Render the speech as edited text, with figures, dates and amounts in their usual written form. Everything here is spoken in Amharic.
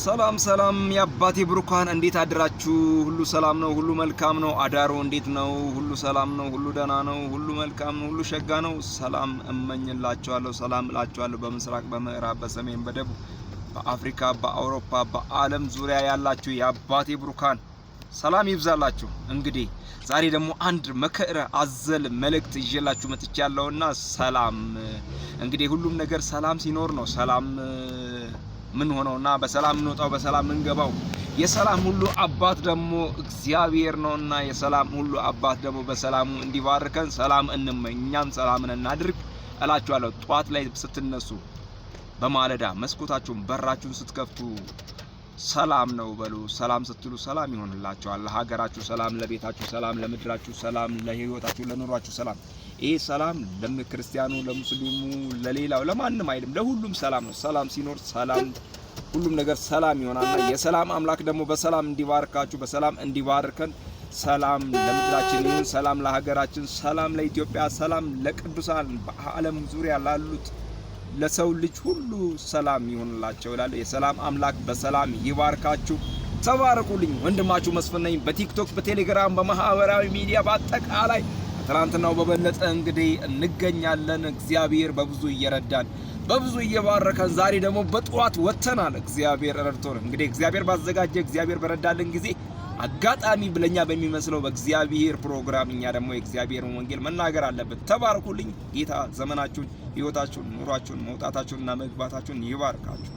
ሰላም ያባቴ ብሩካን እንዴት አድራችሁ? ሁሉ ሰላም ነው፣ ሁሉ መልካም ነው። አዳሮ እንዴት ነው? ሁሉ ሰላም ነው፣ ሁሉ ደህና ነው፣ ሁሉ መልካም ነው፣ ሁሉ ሸጋ ነው። ሰላም እመኝላችኋለሁ፣ ሰላም እላችኋለሁ። በምስራቅ፣ በምዕራብ፣ በሰሜን፣ በደቡብ፣ በአፍሪካ፣ በአውሮፓ፣ በዓለም ዙሪያ ያላችሁ ያባቴ ብሩካን ሰላም ይብዛላችሁ። እንግዲህ ዛሬ ደግሞ አንድ መከረ አዘል መልእክት ይዤላችሁ መጥቻለሁና ሰላም እንግዲህ ሁሉም ነገር ሰላም ሲኖር ነው ሰላም ምን ሆነውና በሰላም እንወጣው በሰላም እንገባው። የሰላም ሁሉ አባት ደግሞ እግዚአብሔር ነውና የሰላም ሁሉ አባት ደግሞ በሰላሙ እንዲባርከን ሰላም እንመኛም ሰላምን እናድርግ እላችኋለሁ። ጧት ላይ ስትነሱ በማለዳ መስኮታችሁን በራችሁን ስትከፍቱ ሰላም ነው በሉ። ሰላም ስትሉ ሰላም ይሆንላችኋል። ለሀገራችሁ ሰላም፣ ለቤታችሁ ሰላም፣ ለምድራችሁ ሰላም፣ ለህይወታችሁ ለኑሯችሁ ሰላም። ይሄ ሰላም ለክርስቲያኑ፣ ለሙስሊሙ፣ ለሌላው ለማንም አይደለም፣ ለሁሉም ሰላም ነው። ሰላም ሲኖር ሰላም ሁሉም ነገር ሰላም ይሆናልና የሰላም አምላክ ደግሞ በሰላም እንዲባርካችሁ በሰላም እንዲባርከን ሰላም ለምድራችን ይሁን፣ ሰላም ለሀገራችን፣ ሰላም ለኢትዮጵያ፣ ሰላም ለቅዱሳን በዓለም ዙሪያ ላሉት ለሰው ልጅ ሁሉ ሰላም ይሁንላቸው ይላል። የሰላም አምላክ በሰላም ይባርካችሁ። ተባረኩልኝ። ወንድማችሁ መስፍን ነኝ። በቲክቶክ፣ በቴሌግራም፣ በማህበራዊ ሚዲያ በአጠቃላይ ትናንትናው በበለጠ እንግዲህ እንገኛለን። እግዚአብሔር በብዙ እየረዳን በብዙ እየባረከን ዛሬ ደግሞ በጧት ወተናል። እግዚአብሔር ረድቶን እንግዲህ እግዚአብሔር ባዘጋጀ እግዚአብሔር በረዳልን ጊዜ አጋጣሚ ብለኛ በሚመስለው በእግዚአብሔር ፕሮግራም እኛ ደግሞ የእግዚአብሔርን ወንጌል መናገር አለበት። ተባረኩልኝ። ጌታ ዘመናችሁን፣ ህይወታችሁን፣ ኑሯችሁን፣ መውጣታችሁንና መግባታችሁን ይባርካችሁ።